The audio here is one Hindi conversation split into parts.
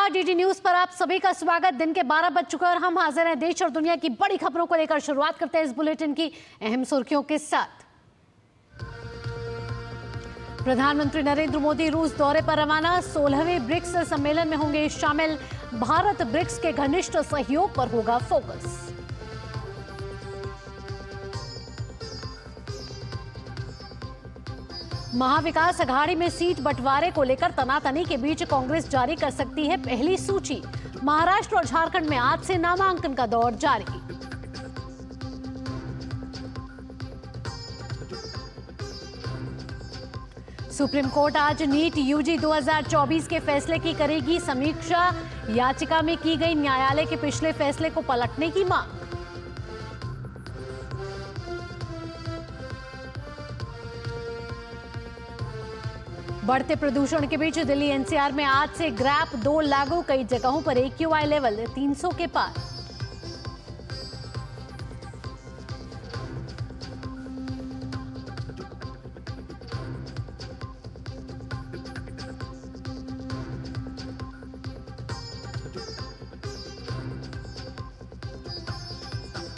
नमस्कार, डीडी न्यूज पर आप सभी का स्वागत। दिन के 12 बज चुके और हम हाजिर हैं देश और दुनिया की बड़ी खबरों को लेकर। शुरुआत करते हैं इस बुलेटिन की अहम सुर्खियों के साथ। प्रधानमंत्री नरेंद्र मोदी रूस दौरे पर रवाना। 16वें ब्रिक्स सम्मेलन में होंगे शामिल। भारत ब्रिक्स के घनिष्ठ सहयोग पर होगा फोकस। महाविकास अघाड़ी में सीट बंटवारे को लेकर तनातनी के बीच कांग्रेस जारी कर सकती है पहली सूची। महाराष्ट्र और झारखंड में आज से नामांकन का दौर जारी। सुप्रीम कोर्ट आज नीट यूजी 2024 के फैसले की करेगी समीक्षा। याचिका में की गई न्यायालय के पिछले फैसले को पलटने की मांग। बढ़ते प्रदूषण के बीच दिल्ली एनसीआर में आज से ग्रैप 2 लागू। कई जगहों पर AQI लेवल 300 के पार।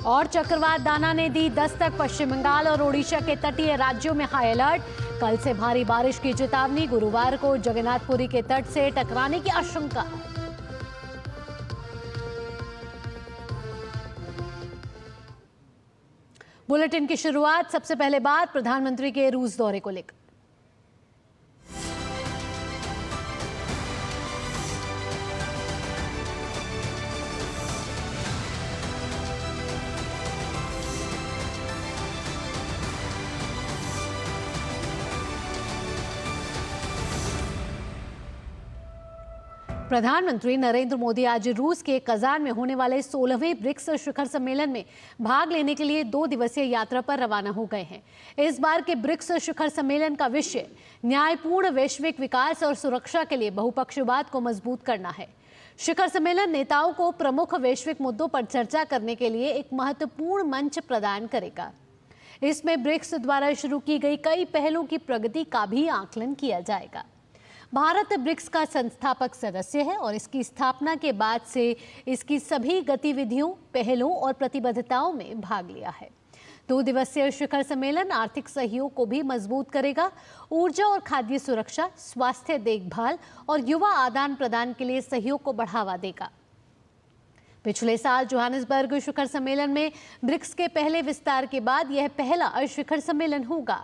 और चक्रवात दाना ने दी दस्तक। पश्चिम बंगाल और ओडिशा के तटीय राज्यों में हाई अलर्ट। कल से भारी बारिश की चेतावनी। गुरुवार को जगन्नाथपुरी के तट से टकराने की आशंका। बुलेटिन की शुरुआत सबसे पहले बात प्रधानमंत्री के रूस दौरे को लेकर। प्रधानमंत्री नरेंद्र मोदी आज रूस के कजान में होने वाले 16वें ब्रिक्स शिखर सम्मेलन में भाग लेने के लिए 2 दिवसीय यात्रा पर रवाना हो गए हैं। इस बार के ब्रिक्स शिखर सम्मेलन का विषय न्यायपूर्ण वैश्विक विकास और सुरक्षा के लिए बहुपक्षीयवाद को मजबूत करना है। शिखर सम्मेलन नेताओं को प्रमुख वैश्विक मुद्दों पर चर्चा करने के लिए एक महत्वपूर्ण मंच प्रदान करेगा। इसमें ब्रिक्स द्वारा शुरू की गई कई पहलों की प्रगति का भी आकलन किया जाएगा। भारत ब्रिक्स का संस्थापक सदस्य है और इसकी स्थापना के बाद से इसकी सभी गतिविधियों, पहलों और प्रतिबद्धताओं में भाग लिया है। 2 दिवसीय शिखर सम्मेलन आर्थिक सहयोग को भी मजबूत करेगा। ऊर्जा और खाद्य सुरक्षा, स्वास्थ्य देखभाल और युवा आदान प्रदान के लिए सहयोग को बढ़ावा देगा। पिछले साल जोहानिसबर्ग शिखर सम्मेलन में ब्रिक्स के पहले विस्तार के बाद यह पहला शिखर सम्मेलन होगा।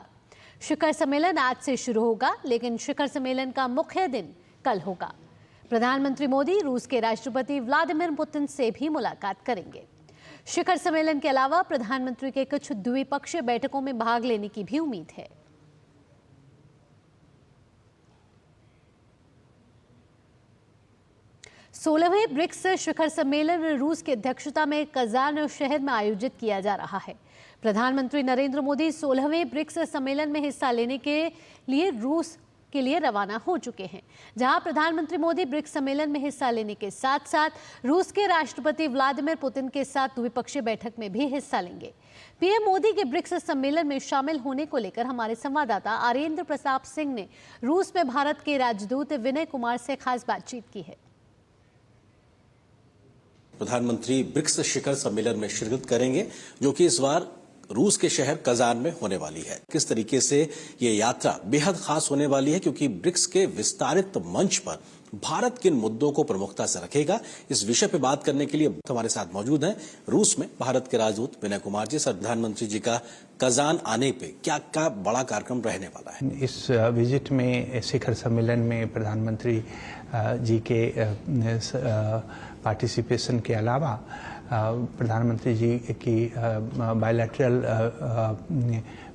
शिखर सम्मेलन आज से शुरू होगा, लेकिन शिखर सम्मेलन का मुख्य दिन कल होगा। प्रधानमंत्री मोदी रूस के राष्ट्रपति व्लादिमीर पुतिन से भी मुलाकात करेंगे। शिखर सम्मेलन के अलावा प्रधानमंत्री के कुछ द्विपक्षीय बैठकों में भाग लेने की भी उम्मीद है। सोलहवें ब्रिक्स शिखर सम्मेलन रूस की अध्यक्षता में कजान शहर में आयोजित किया जा रहा है। प्रधानमंत्री नरेंद्र मोदी 16वें ब्रिक्स सम्मेलन में हिस्सा लेने के लिए रूस के लिए रवाना हो चुके हैं, जहां प्रधानमंत्री मोदी ब्रिक्स सम्मेलन में हिस्सा लेने के साथ साथ रूस के राष्ट्रपति व्लादिमीर पुतिन के साथ द्विपक्षीय बैठक में भी हिस्सा लेंगे। पीएम मोदी के ब्रिक्स सम्मेलन में शामिल होने को लेकर हमारे संवाददाता आर्येंद्र प्रताप सिंह ने रूस में भारत के राजदूत विनय कुमार से खास बातचीत की है। प्रधानमंत्री ब्रिक्स शिखर सम्मेलन में शिरकत करेंगे, जो कि इस बार रूस के शहर कजान में होने वाली है। किस तरीके से ये यात्रा बेहद खास होने वाली है, क्योंकि ब्रिक्स के विस्तारित मंच पर भारत किन मुद्दों को प्रमुखता से रखेगा, इस विषय पर बात करने के लिए हमारे साथ मौजूद हैं रूस में भारत के राजदूत विनय कुमार जी। सर, प्रधानमंत्री जी का कजान आने पे क्या क्या बड़ा कार्यक्रम रहने वाला है? इस विजिट में, शिखर सम्मेलन में प्रधानमंत्री जी के पार्टिसिपेशन के अलावा प्रधानमंत्री जी की बायलैटरल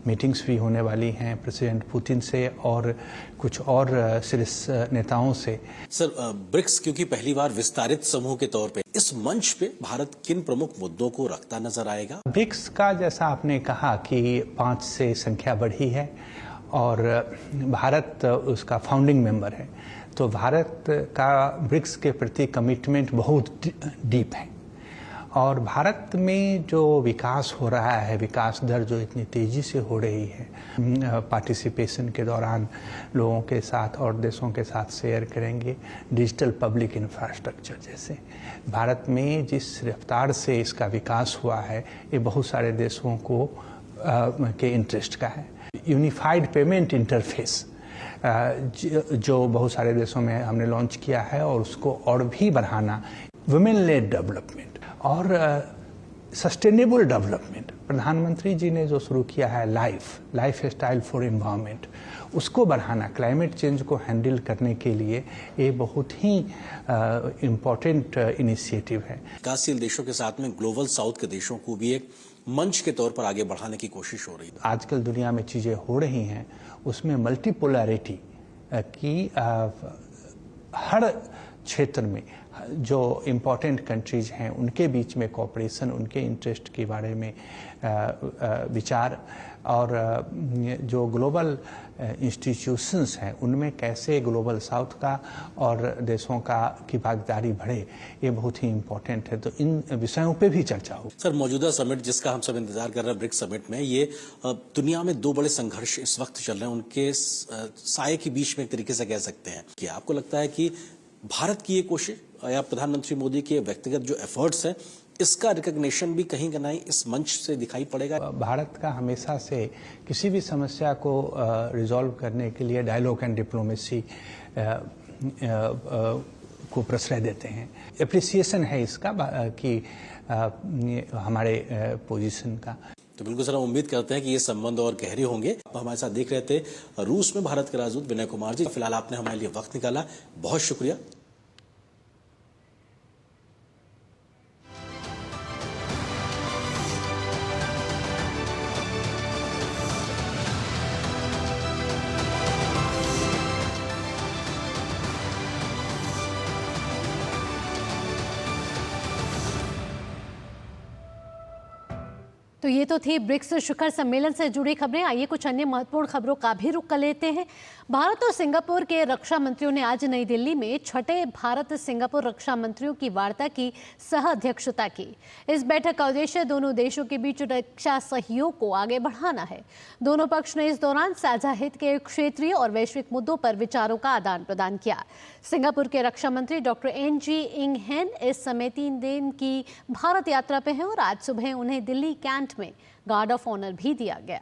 मीटिंग्स भी होने वाली हैं प्रेसिडेंट पुतिन से और कुछ और शीर्ष नेताओं से। सर, ब्रिक्स क्योंकि पहली बार विस्तारित समूह के तौर पे इस मंच पे भारत किन प्रमुख मुद्दों को रखता नजर आएगा? ब्रिक्स का, जैसा आपने कहा कि 5 से संख्या बढ़ी है और भारत उसका फाउंडिंग मेंबर है, तो भारत का ब्रिक्स के प्रति कमिटमेंट बहुत डीप है और भारत में जो विकास हो रहा है, विकास दर जो इतनी तेज़ी से हो रही है, पार्टिसिपेशन के दौरान लोगों के साथ और देशों के साथ शेयर करेंगे डिजिटल पब्लिक इंफ्रास्ट्रक्चर जैसे। भारत में जिस रफ्तार से इसका विकास हुआ है ये बहुत सारे देशों को के इंटरेस्ट का है। यूनिफाइड पेमेंट इंटरफेस जो बहुत सारे देशों में हमने लॉन्च किया है और उसको और भी बढ़ाना, वुमेन लेड डेवलपमेंट और सस्टेनेबल डेवलपमेंट, प्रधानमंत्री जी ने जो शुरू किया है लाइफ स्टाइल फॉर एनवायरनमेंट, उसको बढ़ाना, क्लाइमेट चेंज को हैंडल करने के लिए ये बहुत ही इम्पोर्टेंट इनिशिएटिव है। विकासशील देशों के साथ में ग्लोबल साउथ के देशों को भी एक मंच के तौर पर आगे बढ़ाने की कोशिश हो रही है। आजकल दुनिया में चीज़ें हो रही हैं, उसमें मल्टीपोलैरिटी की हर क्षेत्र में जो इम्पोर्टेंट कंट्रीज हैं उनके बीच में कोऑपरेशन, उनके इंटरेस्ट के बारे में विचार और जो ग्लोबल इंस्टीट्यूशंस हैं उनमें कैसे ग्लोबल साउथ का और देशों का की भागीदारी बढ़े, ये बहुत ही इम्पोर्टेंट है। तो इन विषयों पे भी चर्चा हो। सर, मौजूदा समिट जिसका हम सब इंतजार कर रहे हैं, ब्रिक्स समिट में, ये दुनिया में दो बड़े संघर्ष इस वक्त चल रहे हैं, उनके साये के बीच में एक तरीके से कह सकते हैं कि आपको लगता है कि भारत की ये कोशिश या प्रधानमंत्री मोदी के व्यक्तिगत जो एफर्ट्स हैं, इसका रिकग्निशन भी कहीं ना इस मंच से दिखाई पड़ेगा? भारत का हमेशा से किसी भी समस्या को रिजॉल्व करने के लिए डायलॉग एंड डिप्लोमेसी को प्रश्रय देते हैं। एप्रिसिएशन है इसका कि हमारे पोजीशन का। तो बिल्कुल सर, हम उम्मीद करते हैं कि ये संबंध और गहरे होंगे। आप हमारे साथ देख रहे थे रूस में भारत के राजदूत विनय कुमार जी। फिलहाल आपने हमारे लिए वक्त निकाला, बहुत शुक्रिया। तो ये तो थी ब्रिक्स शिखर सम्मेलन से जुड़ी खबरें। आइए कुछ अन्य महत्वपूर्ण खबरों का भी रुख कर लेते हैं। भारत और सिंगापुर के रक्षा मंत्रियों ने आज नई दिल्ली में छठे भारत सिंगापुर रक्षा मंत्रियों की वार्ता की सह अध्यक्षता की। इस बैठक का उद्देश्य दोनों देशों के बीच रक्षा सहयोग को आगे बढ़ाना है। दोनों पक्ष ने इस दौरान साझा हित के क्षेत्रीय और वैश्विक मुद्दों पर विचारों का आदान प्रदान किया। सिंगापुर के रक्षा मंत्री डॉक्टर एनजी इंग हेन इस समय 3 दिन की भारत यात्रा पे हैं और आज सुबह उन्हें दिल्ली कैंट में गार्ड ऑफ ऑनर भी दिया गया।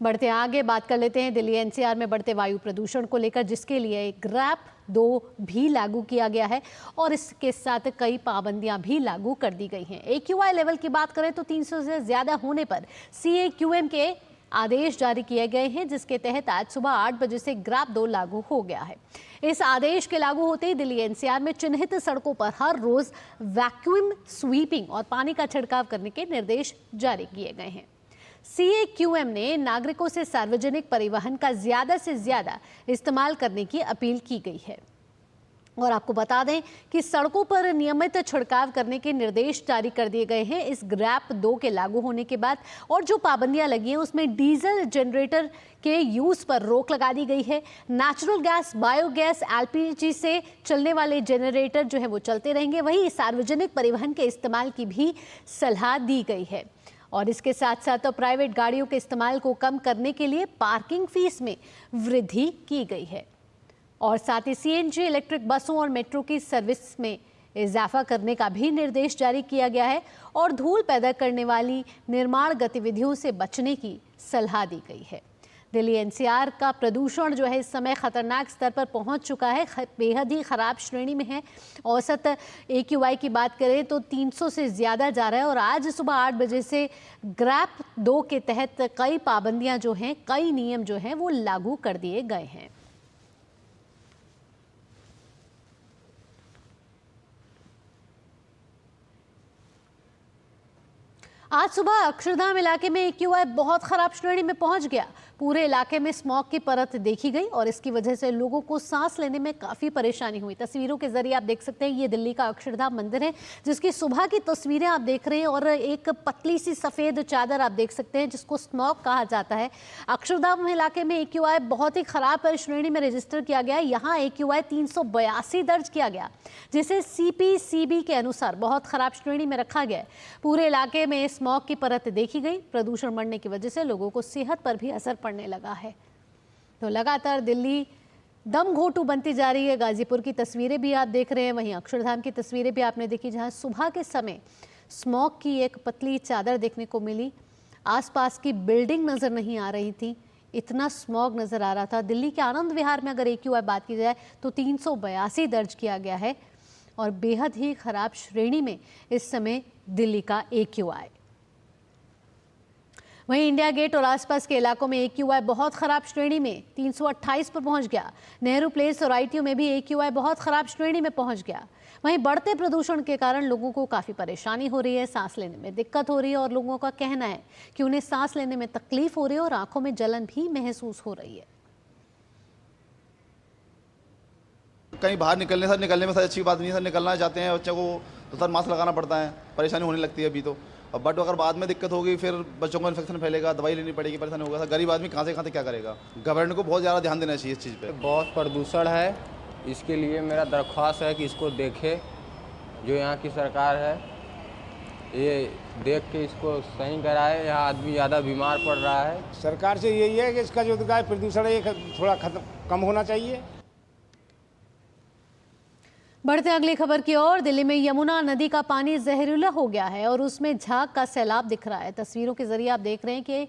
बढ़ते आगे बात कर लेते हैं दिल्ली एनसीआर में बढ़ते वायु प्रदूषण को लेकर, जिसके लिए ग्रैप 2 भी लागू किया गया है और इसके साथ कई पाबंदियां भी लागू कर दी गई हैं। AQI लेवल की बात करें तो 300 से ज्यादा होने पर CAQM के आदेश जारी किए गए हैं, जिसके तहत आज सुबह 8 बजे से ग्रैप 2 लागू हो गया है। इस आदेश के लागू होते ही दिल्ली एनसीआर में चिन्हित सड़कों पर हर रोज वैक्यूम स्वीपिंग और पानी का छिड़काव करने के निर्देश जारी किए गए हैं। CAQM ने नागरिकों से सार्वजनिक परिवहन का ज्यादा से ज्यादा इस्तेमाल करने की अपील की गई है। और आपको बता दें कि सड़कों पर नियमित छिड़काव करने के निर्देश जारी कर दिए गए हैं इस ग्रैप 2 के लागू होने के बाद। और जो पाबंदियां लगी हैं उसमें डीजल जनरेटर के यूज पर रोक लगा दी गई है। नेचुरल गैस, बायोगैस, LPG से चलने वाले जनरेटर जो है वो चलते रहेंगे। वहीं सार्वजनिक परिवहन के इस्तेमाल की भी सलाह दी गई है। और इसके साथ साथ प्राइवेट गाड़ियों के इस्तेमाल को कम करने के लिए पार्किंग फीस में वृद्धि की गई है। और साथ ही CNG इलेक्ट्रिक बसों और मेट्रो की सर्विस में इजाफा करने का भी निर्देश जारी किया गया है और धूल पैदा करने वाली निर्माण गतिविधियों से बचने की सलाह दी गई है। दिल्ली एनसीआर का प्रदूषण जो है इस समय खतरनाक स्तर पर पहुंच चुका है, बेहद ही खराब श्रेणी में है। औसत AQI की बात करें तो 300 से ज़्यादा जा रहा है और आज सुबह 8 बजे से ग्रैप 2 के तहत कई पाबंदियां जो हैं, कई नियम जो हैं वो लागू कर दिए गए हैं। आज सुबह अक्षरधाम इलाके में AQI बहुत खराब श्रेणी में पहुंच गया। पूरे इलाके में स्मॉग की परत देखी गई और इसकी वजह से लोगों को सांस लेने में काफी परेशानी हुई। तस्वीरों के जरिए आप देख सकते हैं, ये दिल्ली का अक्षरधाम मंदिर है जिसकी सुबह की तस्वीरें आप देख रहे हैं और एक पतली सी सफेद चादर आप देख सकते हैं जिसको स्मॉग कहा जाता है। अक्षरधाम इलाके में AQI बहुत ही खराब श्रेणी में रजिस्टर किया गया। यहाँ AQI 382 दर्ज किया गया, जिसे CPCB के अनुसार बहुत खराब श्रेणी में रखा गया। पूरे इलाके में स्मॉग की परत देखी गई। प्रदूषण बढ़ने की वजह से लोगों को सेहत पर भी असर पड़ने लगा है। तो लगातार दिल्ली दम घोंटू बनती जा रही है। गाजीपुर की तस्वीरें भी आप देख रहे हैं, वहीं अक्षरधाम की तस्वीरें भी आपने देखी, जहां सुबह के समय स्मॉग की एक पतली चादर देखने को मिली। आसपास की बिल्डिंग नजर नहीं आ रही थी, इतना स्मॉग नजर आ रहा था। दिल्ली के आनंद विहार में अगर AQI बात की जाए तो 382 दर्ज किया गया है और बेहद ही खराब श्रेणी में इस समय दिल्ली का AQI। वहीं इंडिया गेट और आसपास के इलाकों में AQI बहुत खराब श्रेणी में 328 पर पहुंच गया। नेहरू प्लेस और ITO में भी AQI बहुत खराब श्रेणी में पहुंच गया। वहीं बढ़ते प्रदूषण के कारण लोगों को काफी परेशानी हो रही है, सांस लेने में दिक्कत हो रही है और लोगों का कहना है कि उन्हें सांस लेने में तकलीफ हो रही है और आंखों में जलन भी महसूस हो रही है। कहीं बाहर निकलने में सर अच्छी बात नहीं है सर, निकलना चाहते हैं बच्चों को तो सर मास्क लगाना पड़ता है, परेशानी होने लगती है अभी तो। अब बट अगर बाद में दिक्कत होगी फिर बच्चों को इन्फेक्शन फैलेगा, दवाई लेनी पड़ेगी, परेशानी होगा। गरीब आदमी कहाँ से क्या करेगा। गवर्नमेंट को बहुत ज़्यादा ध्यान देना चाहिए इस चीज़ पे। बहुत प्रदूषण है, इसके लिए मेरा दरख्वास्त है कि इसको देखे जो यहाँ की सरकार है, ये देख के इसको सही कराए। यहाँ आदमी ज़्यादा बीमार पड़ रहा है। सरकार से यही है कि इसका जो प्रदूषण है ये थोड़ा कम होना चाहिए। बढ़ते अगली खबर की ओर। दिल्ली में यमुना नदी का पानी जहरीला हो गया है और उसमें झाग का सैलाब दिख रहा है। तस्वीरों के जरिए आप देख रहे हैं कि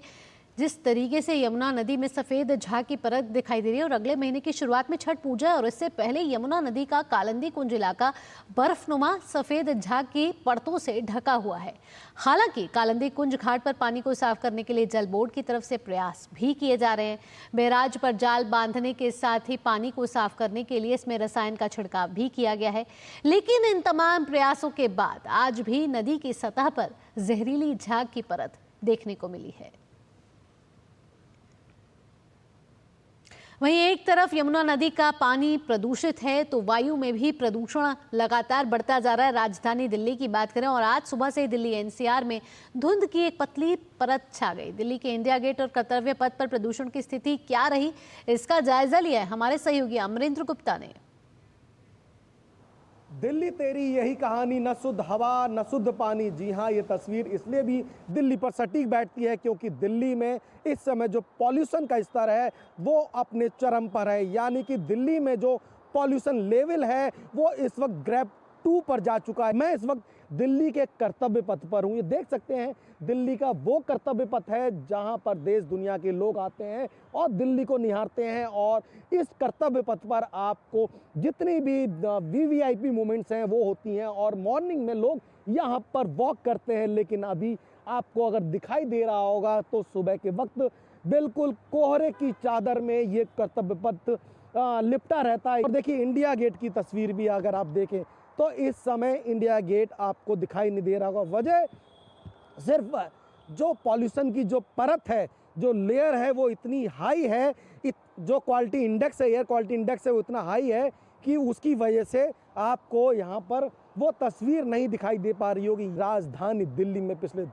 जिस तरीके से यमुना नदी में सफेद झाग की परत दिखाई दे रही है और अगले महीने की शुरुआत में छठ पूजा है और इससे पहले यमुना नदी का कालिंदी कुंज इलाका बर्फनुमा सफेद झाग की परतों से ढका हुआ है। हालांकि कालिंदी कुंज घाट पर पानी को साफ करने के लिए जल बोर्ड की तरफ से प्रयास भी किए जा रहे हैं। बैराज पर जाल बांधने के साथ ही पानी को साफ करने के लिए इसमें रसायन का छिड़काव भी किया गया है, लेकिन इन तमाम प्रयासों के बाद आज भी नदी की सतह पर जहरीली झाग की परत देखने को मिली है। वहीं एक तरफ यमुना नदी का पानी प्रदूषित है तो वायु में भी प्रदूषण लगातार बढ़ता जा रहा है। राजधानी दिल्ली की बात करें और आज सुबह से दिल्ली NCR में धुंध की एक पतली परत छा गई। दिल्ली के इंडिया गेट और कर्तव्य पथ पर प्रदूषण की स्थिति क्या रही, इसका जायजा लिया है हमारे सहयोगी अमरेंद्र गुप्ता ने। दिल्ली तेरी यही कहानी, न शुद्ध हवा न शुद्ध पानी। जी हाँ, ये तस्वीर इसलिए भी दिल्ली पर सटीक बैठती है क्योंकि दिल्ली में इस समय जो पॉल्यूशन का स्तर है वो अपने चरम पर है। यानी कि दिल्ली में जो पॉल्यूशन लेवल है वो इस वक्त ग्रेड 2 पर जा चुका है। मैं इस वक्त दिल्ली के कर्तव्य पथ पर हूँ। ये देख सकते हैं दिल्ली का वो कर्तव्य पथ है जहाँ पर देश दुनिया के लोग आते हैं और दिल्ली को निहारते हैं। और इस कर्तव्य पथ पर आपको जितनी भी VVIP मूवमेंट्स हैं वो होती हैं और मॉर्निंग में लोग यहाँ पर वॉक करते हैं। लेकिन अभी आपको अगर दिखाई दे रहा होगा तो सुबह के वक्त बिल्कुल कोहरे की चादर में ये कर्तव्य पथ लिपटा रहता है। और देखिए इंडिया गेट की तस्वीर भी अगर आप देखें तो इस समय इंडिया गेट आपको दिखाई नहीं दे रहा होगा। वजह सिर्फ जो पॉल्यूशन की जो परत है, जो लेयर है वो इतनी हाई है, जो क्वालिटी इंडेक्स है, एयर क्वालिटी इंडेक्स है वो इतना हाई है कि उसकी वजह से आपको यहाँ पर वो तस्वीर नहीं दिखाई दे पा रही होगी। राजधानी दिल्ली में पिछले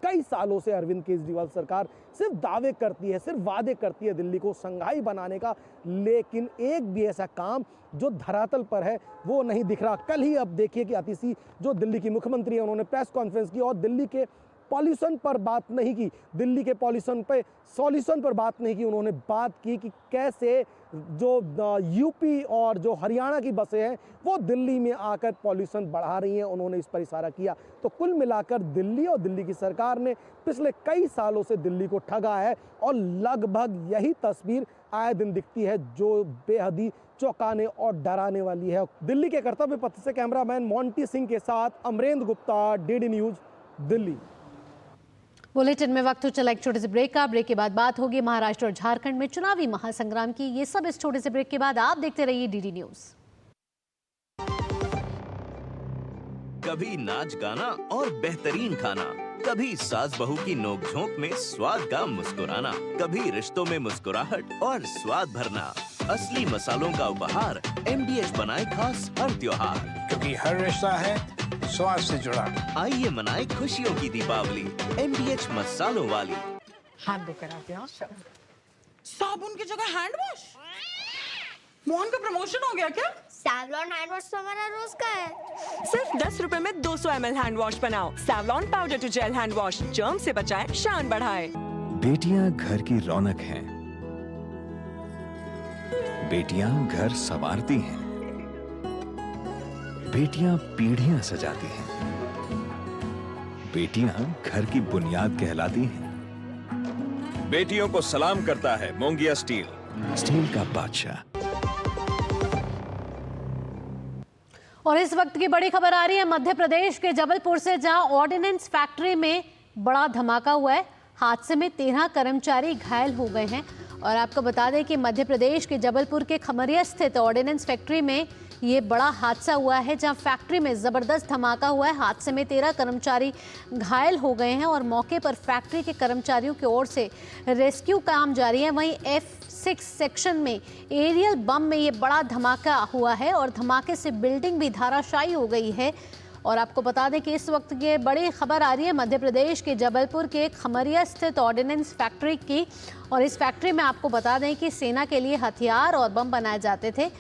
कई सालों से अरविंद केजरीवाल सरकार सिर्फ दावे करती है, सिर्फ वादे करती है दिल्ली को संघाई बनाने का, लेकिन एक भी ऐसा काम जो धरातल पर है वो नहीं दिख रहा। कल ही अब देखिए कि अतिशी जो दिल्ली की मुख्यमंत्री है उन्होंने प्रेस कॉन्फ्रेंस की और दिल्ली के पॉल्यूशन पर बात नहीं की, दिल्ली के पॉल्यूशन पे सॉल्यूशन पर बात नहीं की। उन्होंने बात की कि कैसे जो यूपी और जो हरियाणा की बसें हैं वो दिल्ली में आकर पॉल्यूशन बढ़ा रही हैं, उन्होंने इस पर इशारा किया। तो कुल मिलाकर दिल्ली और दिल्ली की सरकार ने पिछले कई सालों से दिल्ली को ठगा है और लगभग यही तस्वीर आए दिन दिखती है जो बेहद चौंकाने और डराने वाली है। दिल्ली के कर्तव्य पथ से कैमरामैन मोंटी सिंह के साथ Amrendra Gupta, DD News, Delhi. Bulletin में वक्त हो चला एक छोटे से ब्रेक का। ब्रेक के बाद बात होगी महाराष्ट्र और झारखंड में चुनावी महासंग्राम की। ये सब इस छोटे से ब्रेक के बाद। आप देखते रहिए DD न्यूज। कभी नाच गाना और बेहतरीन खाना, कभी सास बहू की नोक-झोंक में स्वाद का मुस्कुराना, कभी रिश्तों में मुस्कुराहट और स्वाद भरना। असली मसालों का उपहार MDH बनाए खास हर त्योहार, क्योंकि हर रिश्ता है स्वाद से जुड़ा। आइए मनाए खुशियों की दीपावली MDH मसालों वाली। हाथ धोकर आते हैं। साबुन की जगह हैंड वॉश। मोहन का प्रमोशन हो गया क्या? सैवलॉन हैंड वॉश तो हमारा रोज का है। सिर्फ 10 रुपए में 200 ml हैंड वॉश बनाओ। Savlon powder to gel hand wash, germ से बचाए, शान बढ़ाए। बेटियां घर की रौनक हैं। बेटियां घर संवारती हैं। बेटियां पीढ़ियां सजाती हैं। बेटियां घर की बुनियाद कहलाती हैं। बेटियों को सलाम करता है मोंगिया स्टील, स्टील का बादशाह। और इस वक्त की बड़ी खबर आ रही है मध्य प्रदेश के जबलपुर से, जहां ऑर्डिनेंस फैक्ट्री में बड़ा धमाका हुआ है। हादसे में 13 कर्मचारी घायल हो गए हैं। और आपको बता दें कि मध्य प्रदेश के जबलपुर के खमरिया स्थित ऑर्डिनेंस फैक्ट्री में ये बड़ा हादसा हुआ है, जहां फैक्ट्री में ज़बरदस्त धमाका हुआ है। हादसे में 13 कर्मचारी घायल हो गए हैं और मौके पर फैक्ट्री के कर्मचारियों की ओर से रेस्क्यू काम जारी है। वहीं F6 सेक्शन में एरियल बम में ये बड़ा धमाका हुआ है और धमाके से बिल्डिंग भी धराशायी हो गई है। और आपको बता दें कि इस वक्त ये बड़ी खबर आ रही है मध्य प्रदेश के जबलपुर के खमरिया स्थित ऑर्डिनेंस फैक्ट्री की। और इस फैक्ट्री में आपको बता दें कि सेना के लिए हथियार और बम बनाए जाते थे।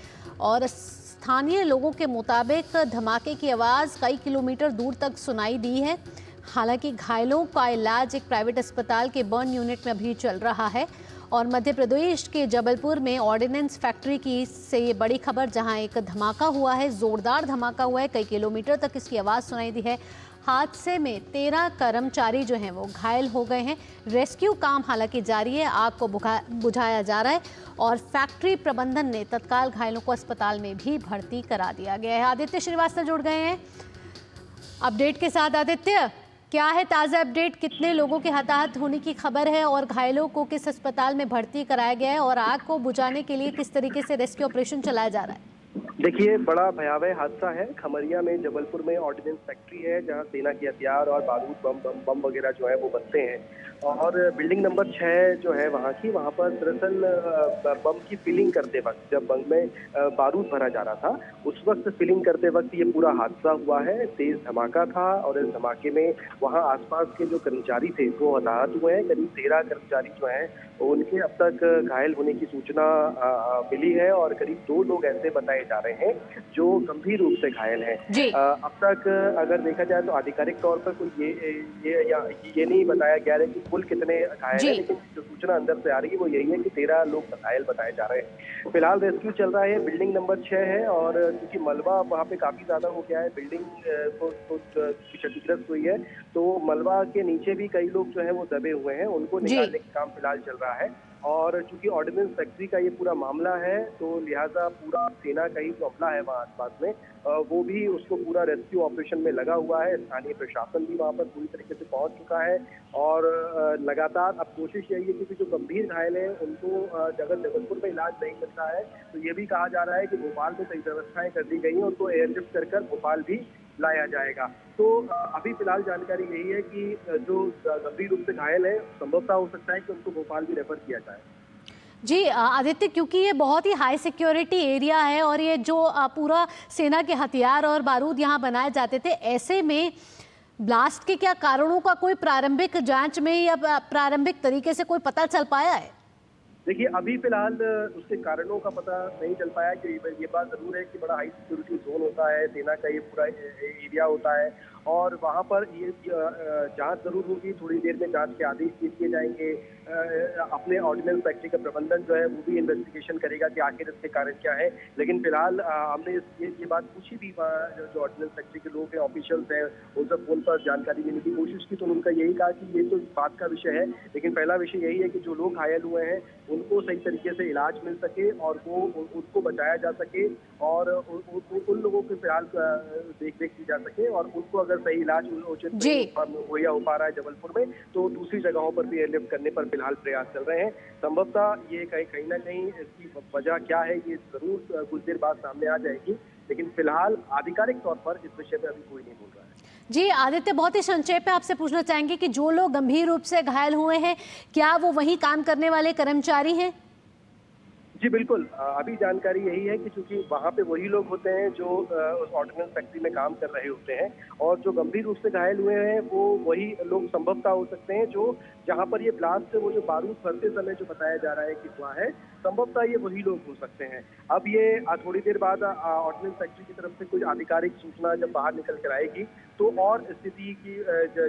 और स्थानीय लोगों के मुताबिक धमाके की आवाज़ कई किलोमीटर दूर तक सुनाई दी है। हालांकि घायलों का इलाज एक प्राइवेट अस्पताल के बर्न यूनिट में अभी चल रहा है। और मध्य प्रदेश के जबलपुर में ऑर्डिनेंस फैक्ट्री की से ये बड़ी खबर, जहां एक धमाका हुआ है, ज़ोरदार धमाका हुआ है, कई किलोमीटर तक इसकी आवाज़ सुनाई दी है। हादसे में 13 कर्मचारी जो हैं वो घायल हो गए हैं। रेस्क्यू काम हालांकि जारी है, आग को बुझाया जा रहा है और फैक्ट्री प्रबंधन ने तत्काल घायलों को अस्पताल में भी भर्ती करा दिया गया है। आदित्य श्रीवास्तव जुड़ गए हैं अपडेट के साथ। आदित्य, क्या है ताज़ा अपडेट? कितने लोगों के हताहत होने की खबर है और घायलों को किस अस्पताल में भर्ती कराया गया है और आग को बुझाने के लिए किस तरीके से रेस्क्यू ऑपरेशन चलाया जा रहा है? देखिए, बड़ा भयावह हादसा है। खमरिया में जबलपुर में ऑर्डिनेंस फैक्ट्री है, जहां सेना के हथियार और बारूद बम वगैरह जो है वो बनते हैं। और बिल्डिंग नंबर 6 जो है वहाँ पर दरअसल बम की फिलिंग करते वक्त, जब बम में बारूद भरा जा रहा था, उस वक्त फिलिंग करते वक्त ये पूरा हादसा हुआ है। तेज धमाका था और इस धमाके में वहाँ आसपास के जो कर्मचारी थे वो हताहत हुए हैं। करीब 13 कर्मचारी जो हैं उनके अब तक घायल होने की सूचना मिली है और करीब 2 लोग ऐसे बताए जा रहे हैं जो गंभीर रूप से घायल हैं। अब तक अगर देखा जाए तो आधिकारिक तौर पर कोई ये नहीं बताया गया है कि कुल कितने घायल हैं, लेकिन जो सूचना अंदर से आ रही है वो यही है कि 13 लोग घायल बताए जा रहे हैं। फिलहाल रेस्क्यू चल रहा है। बिल्डिंग नंबर 6 है और क्योंकि मलबा वहाँ पे काफी ज्यादा हो गया है, बिल्डिंग को क्षतिग्रस्त हुई है, तो मलबा के नीचे भी कई लोग जो है वो दबे हुए हैं, उनको निकालने का काम फिलहाल चल रहा है। और चूंकि ऑर्डिनेंस फैक्ट्री का ये पूरा मामला है, तो लिहाजा पूरा सेना का ही मामला है वहाँ आसपास में, वो भी उसको पूरा रेस्क्यू ऑपरेशन में लगा हुआ है। स्थानीय प्रशासन भी वहाँ पर पूरी तरीके से पहुँच चुका है और लगातार अब कोशिश यही है क्योंकि जो गंभीर घायल हैं उनको अगर जबलपुर में इलाज नहीं मिल रहा है तो ये भी कहा जा रहा है कि भोपाल में कई व्यवस्थाएं कर दी गई हैं, उनको एयरलिफ्ट कर भोपाल भी लाया जाएगा। तो अभी फिलहाल जानकारी यही है कि जो गंभीर रूप से घायल है संभवतः हो सकता है कि उनको भोपाल भी रेफर किया जाए। जी आदित्य, क्योंकि ये बहुत ही हाई सिक्योरिटी एरिया है और ये जो पूरा सेना के हथियार और बारूद यहाँ बनाए जाते थे, ऐसे में ब्लास्ट के क्या कारणों का कोई प्रारंभिक जांच में या प्रारंभिक तरीके से कोई पता चल पाया है? देखिए, अभी फिलहाल उसके कारणों का पता नहीं चल पाया कि ये बात जरूर है कि बड़ा हाई सिक्योरिटी जोन होता है, सेना का ये पूरा एरिया होता है और वहाँ पर ये जांच जरूर होगी। थोड़ी देर में जांच के आदेश दिए जाएंगे। अपने ऑर्डिनेंस फैक्ट्री का प्रबंधन जो है वो भी इन्वेस्टिगेशन करेगा कि आखिर इसके कारण क्या है। लेकिन फिलहाल हमने ये बात पूछी भी, जो ऑर्डिनेंस फैक्ट्री के लोग हैं, ऑफिशियल्स हैं, उनसे फोन पर जानकारी लेने की कोशिश की तो उनका यही कहा कि ये तो बात का विषय है, लेकिन पहला विषय यही है कि जो लोग घायल हुए हैं उनको सही तरीके से इलाज मिल सके और वो उनको बचाया जा सके और उन लोगों के फिलहाल देख की जा सके और उनको अगर सही इलाज उचित मुहैया हो पा रहा है जबलपुर में तो दूसरी जगहों पर भी एयरलिफ्ट करने पर फिलहाल प्रयास चल रहे हैं। संभवतः ये कहीं ना कहीं इसकी वजह क्या है ये जरूर कुछ देर बाद सामने आ जाएगी, लेकिन फिलहाल आधिकारिक तौर पर इस विषय पर अभी कोई नहीं बोल रहा है। जी आदित्य, बहुत ही संक्षेप में आपसे पूछना चाहेंगे कि जो लोग गंभीर रूप से घायल हुए हैं, क्या वो वहीं काम करने वाले कर्मचारी हैं? जी बिल्कुल, अभी जानकारी यही है कि चूंकि वहाँ पे वही लोग होते हैं जो उस ऑर्डिनेंस फैक्ट्री में काम कर रहे होते हैं, और जो गंभीर रूप से घायल हुए हैं वो वही लोग संभवतः हो सकते हैं जो जहाँ पर ये ब्लास्ट वो जो बारूद भरते समय जो बताया जा रहा है कि हुआ है, संभवतः ये वही लोग हो सकते हैं। अब ये थोड़ी देर बाद ऑर्डिनेंस फैक्ट्री की तरफ से कुछ आधिकारिक सूचना जब बाहर निकल कर आएगी तो और स्थिति की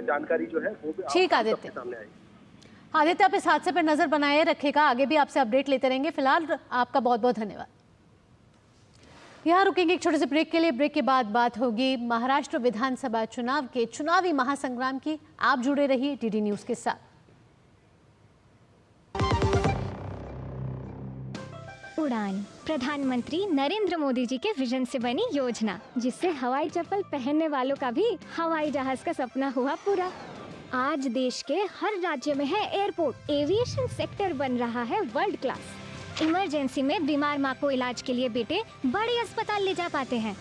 जानकारी जो है वो ठीक आपके सामने आएगी। आदित्य, आप इस हादसे पर नजर बनाए रखेगा, आगे भी आपसे अपडेट लेते रहेंगे। फिलहाल आपका बहुत बहुत धन्यवाद। यहाँ रुकेंगे एक छोटे से ब्रेक के लिए। ब्रेक के बाद बात होगी महाराष्ट्र विधानसभा चुनाव के चुनावी महासंग्राम की। आप जुड़े रहिए डीडी न्यूज के साथ। उड़ान प्रधानमंत्री नरेंद्र मोदी जी के विजन से बनी योजना, जिससे हवाई चप्पल पहनने वालों का भी हवाई जहाज का सपना हुआ पूरा। आज देश के हर राज्य में है एयरपोर्ट। एविएशन सेक्टर बन रहा है वर्ल्ड क्लास। इमरजेंसी में बीमार माँ को इलाज के लिए बेटे बड़े अस्पताल ले जा पाते हैं।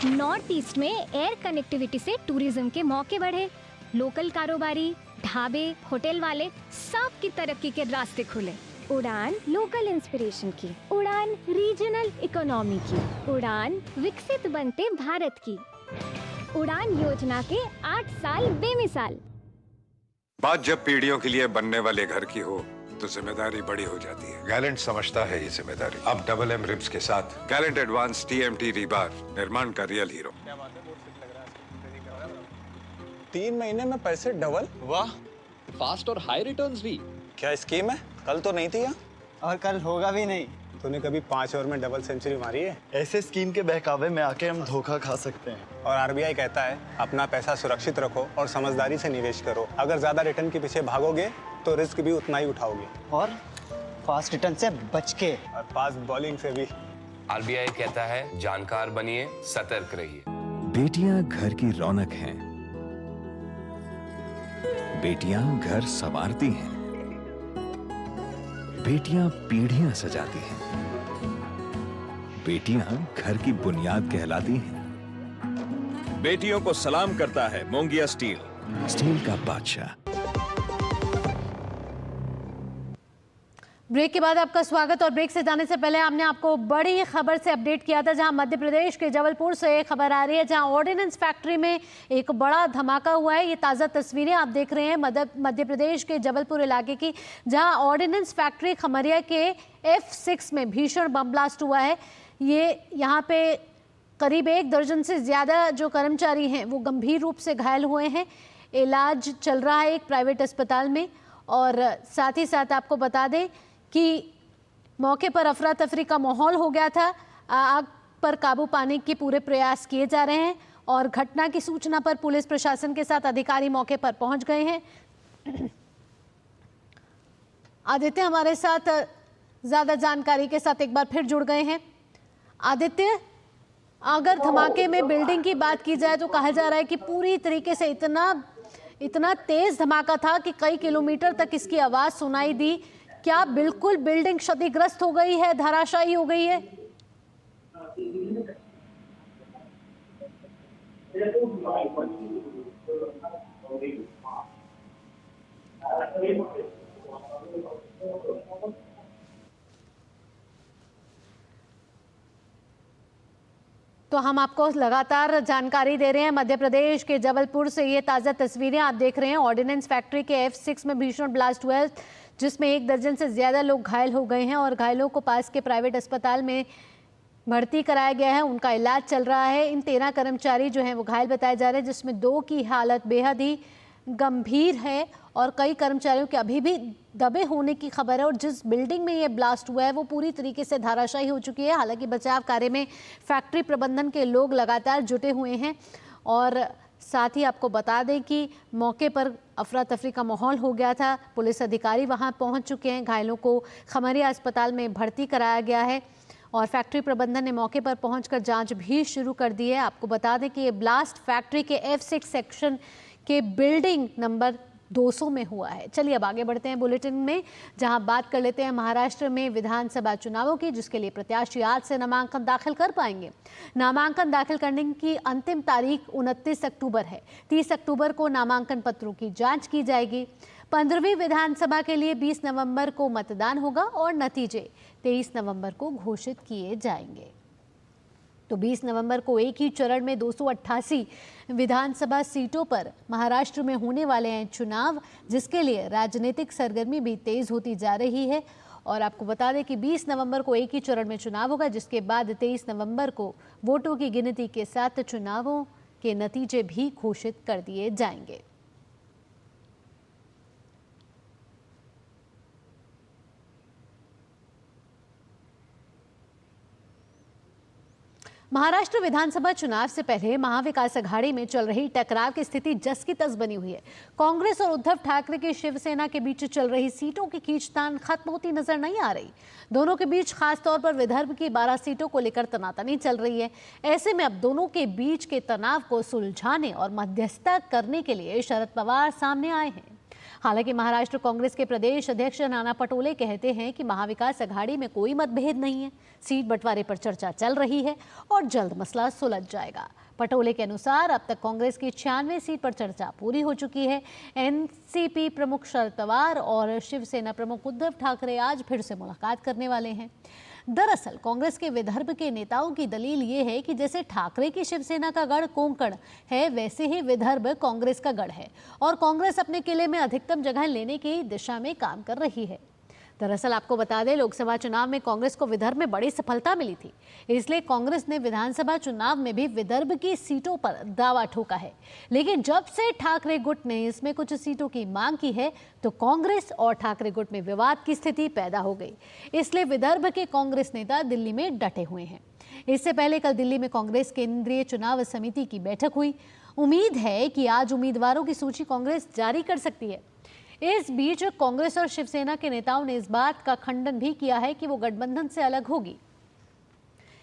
नॉर्थ ईस्ट में एयर कनेक्टिविटी से टूरिज्म के मौके बढ़े। लोकल कारोबारी, ढाबे, होटल वाले सबकी तरक्की के रास्ते खुले। उड़ान लोकल इंस्पिरेशन की, उड़ान रीजनल इकोनॉमी की, उड़ान विकसित बनते भारत की। उड़ान योजना के 8 साल बेमिसाल। बात जब पीढ़ियों के लिए बनने वाले घर की हो तो जिम्मेदारी बड़ी हो जाती है। गैलेंट समझता है ये जिम्मेदारी। अब डबल एम रिब्स के साथ गैलेंट एडवांस TMT रीबार, निर्माण का रियल हीरो। 3 महीने में पैसे डबल? वाह, फास्ट और हाई रिटर्न्स भी। क्या स्कीम है? कल तो नहीं थी यहाँ, और कल होगा भी नहीं। तूने कभी 5 ओवर में डबल सेंचुरी मारी है? ऐसे स्कीम के बहकावे में आके हम धोखा खा सकते हैं। और RBI कहता है अपना पैसा सुरक्षित रखो और समझदारी से निवेश करो। अगर ज्यादा रिटर्न के पीछे भागोगे तो रिस्क भी उतना ही उठाओगे। और फास्ट रिटर्न से बच के, और फास्ट बॉलिंग से भी। RBI कहता है जानकार बनिए, सतर्क रहिए। बेटियां घर की रौनक हैं। बेटियां घर संवारती हैं। बेटियां पीढ़ियां सजाती हैं। बेटियां घर की बुनियाद कहलाती हैं। बेटियों को सलाम करता है मोंगिया स्टील, स्टील का बादशाह। ब्रेक के बाद आपका स्वागत। और ब्रेक से जाने से पहले हमने आपको बड़ी खबर से अपडेट किया था, जहां मध्य प्रदेश के जबलपुर से एक खबर आ रही है, जहां ऑर्डिनेंस फैक्ट्री में एक बड़ा धमाका हुआ है। ये ताज़ा तस्वीरें आप देख रहे हैं मध्य प्रदेश के जबलपुर इलाके की, जहां ऑर्डिनेंस फैक्ट्री खमरिया के F6 में भीषण बम ब्लास्ट हुआ है। ये यहाँ पे करीब 1 दर्जन से ज़्यादा जो कर्मचारी हैं वो गंभीर रूप से घायल हुए हैं। इलाज चल रहा है एक प्राइवेट अस्पताल में। और साथ ही साथ आपको बता दें कि मौके पर अफरा तफरी का माहौल हो गया था। आग पर काबू पाने के पूरे प्रयास किए जा रहे हैं और घटना की सूचना पर पुलिस प्रशासन के साथ अधिकारी मौके पर पहुंच गए हैं। आदित्य हमारे साथ ज़्यादा जानकारी के साथ एक बार फिर जुड़ गए हैं। आदित्य, अगर धमाके में बिल्डिंग की बात की जाए तो कहा जा रहा है कि पूरी तरीके से इतना तेज धमाका था कि कई किलोमीटर तक इसकी आवाज़ सुनाई दी। क्या बिल्कुल बिल्डिंग क्षतिग्रस्त हो गई है, धराशायी हो गई है? तो हम आपको लगातार जानकारी दे रहे हैं मध्य प्रदेश के जबलपुर से। ये ताज़ा तस्वीरें आप देख रहे हैं। ऑर्डिनेंस फैक्ट्री के F6 में भीषण ब्लास्ट हुआ है, जिसमें 1 दर्जन से ज़्यादा लोग घायल हो गए हैं और घायलों को पास के प्राइवेट अस्पताल में भर्ती कराया गया है। उनका इलाज चल रहा है। इन 13 कर्मचारी जो हैं वो घायल बताए जा रहे हैं, जिसमें 2 की हालत बेहद ही गंभीर है और कई कर्मचारियों के अभी भी दबे होने की खबर है। और जिस बिल्डिंग में ये ब्लास्ट हुआ है वो पूरी तरीके से धराशायी हो चुकी है। हालांकि बचाव कार्य में फैक्ट्री प्रबंधन के लोग लगातार जुटे हुए हैं। और साथ ही आपको बता दें कि मौके पर अफरा तफरी का माहौल हो गया था। पुलिस अधिकारी वहां पहुंच चुके हैं। घायलों को खमरिया अस्पताल में भर्ती कराया गया है और फैक्ट्री प्रबंधन ने मौके पर पहुंचकर जांच भी शुरू कर दी है। आपको बता दें कि ये ब्लास्ट फैक्ट्री के F6 सेक्शन के बिल्डिंग नंबर 200 में हुआ है। चलिए अब आगे बढ़ते हैं बुलेटिन में, जहां बात कर लेते हैं महाराष्ट्र में विधानसभा चुनावों की, जिसके लिए प्रत्याशी आज से नामांकन दाखिल कर पाएंगे। नामांकन दाखिल करने की अंतिम तारीख 29 अक्टूबर है। 30 अक्टूबर को नामांकन पत्रों की जांच की जाएगी। 15वीं विधानसभा के लिए 20 नवंबर को मतदान होगा और नतीजे 23 नवंबर को घोषित किए जाएंगे। तो 20 नवंबर को एक ही चरण में 288 विधानसभा सीटों पर महाराष्ट्र में होने वाले हैं चुनाव, जिसके लिए राजनीतिक सरगर्मी भी तेज होती जा रही है। और आपको बता दें कि 20 नवंबर को एक ही चरण में चुनाव होगा, जिसके बाद 23 नवंबर को वोटों की गिनती के साथ चुनावों के नतीजे भी घोषित कर दिए जाएंगे। महाराष्ट्र विधानसभा चुनाव से पहले महाविकास अघाड़ी में चल रही टकराव की स्थिति जस की तस बनी हुई है। कांग्रेस और उद्धव ठाकरे की शिवसेना के बीच चल रही सीटों की खींचतान खत्म होती नजर नहीं आ रही। दोनों के बीच खासतौर पर विदर्भ की 12 सीटों को लेकर तनातनी चल रही है। ऐसे में अब दोनों के बीच के तनाव को सुलझाने और मध्यस्थता करने के लिए शरद पवार सामने आए हैं। हालांकि महाराष्ट्र कांग्रेस के प्रदेश अध्यक्ष नाना पटोले कहते हैं कि महाविकास अघाड़ी में कोई मतभेद नहीं है, सीट बंटवारे पर चर्चा चल रही है और जल्द मसला सुलझ जाएगा। पटोले के अनुसार अब तक कांग्रेस की 96 सीट पर चर्चा पूरी हो चुकी है। एनसीपी प्रमुख शरद पवार और शिवसेना प्रमुख उद्धव ठाकरे आज फिर से मुलाकात करने वाले हैं। दरअसल कांग्रेस के विदर्भ के नेताओं की दलील ये है कि जैसे ठाकरे की शिवसेना का गढ़ कोंकण है, वैसे ही विदर्भ कांग्रेस का गढ़ है और कांग्रेस अपने किले में अधिकतम जगह लेने की दिशा में काम कर रही है। दरअसल आपको बता दें, लोकसभा चुनाव में कांग्रेस को विदर्भ में बड़ी सफलता मिली थी, इसलिए कांग्रेस ने विधानसभा चुनाव में भी विदर्भ की सीटों पर दावा ठोका है। लेकिन जब से ठाकरे गुट ने इसमें कुछ सीटों की मांग की है, तो कांग्रेस और ठाकरे गुट में विवाद की स्थिति पैदा हो गई। इसलिए विदर्भ के कांग्रेस नेता दिल्ली में डटे हुए हैं। इससे पहले कल दिल्ली में कांग्रेस केंद्रीय चुनाव समिति की बैठक हुई। उम्मीद है कि आज उम्मीदवारों की सूची कांग्रेस जारी कर सकती है। इस बीच कांग्रेस और शिवसेना के नेताओं ने इस बात का खंडन भी किया है कि वो गठबंधन से अलग होगी।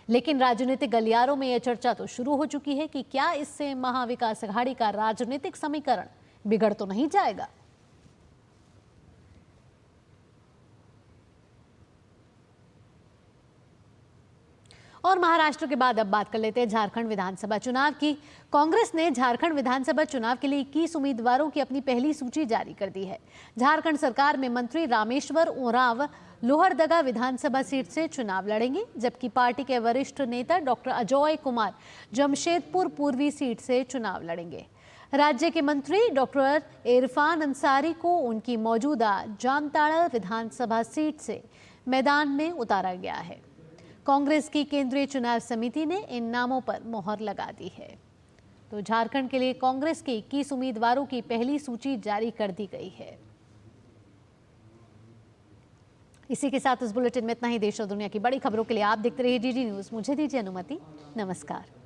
लेकिन राजनीतिक गलियारों में यह चर्चा तो शुरू हो चुकी है कि क्या इससे महाविकास अघाड़ी का राजनीतिक समीकरण बिगड़ तो नहीं जाएगा। और महाराष्ट्र के बाद अब बात कर लेते हैं झारखंड विधानसभा चुनाव की। कांग्रेस ने झारखंड विधानसभा चुनाव के लिए 21 उम्मीदवारों की अपनी पहली सूची जारी कर दी है। झारखंड सरकार में मंत्री रामेश्वर उरांव लोहरदगा विधानसभा सीट से चुनाव लड़ेंगे, जबकि पार्टी के वरिष्ठ नेता डॉक्टर अजय कुमार जमशेदपुर पूर्वी सीट से चुनाव लड़ेंगे। राज्य के मंत्री डॉक्टर इरफान अंसारी को उनकी मौजूदा जामताड़ा विधानसभा सीट से मैदान में उतारा गया है। कांग्रेस की केंद्रीय चुनाव समिति ने इन नामों पर मोहर लगा दी है। तो झारखंड के लिए कांग्रेस के 21 उम्मीदवारों की पहली सूची जारी कर दी गई है। इसी के साथ इस बुलेटिन में इतना ही। देश और दुनिया की बड़ी खबरों के लिए आप देखते रहिए डीडी न्यूज़। मुझे दीजिए अनुमति। नमस्कार।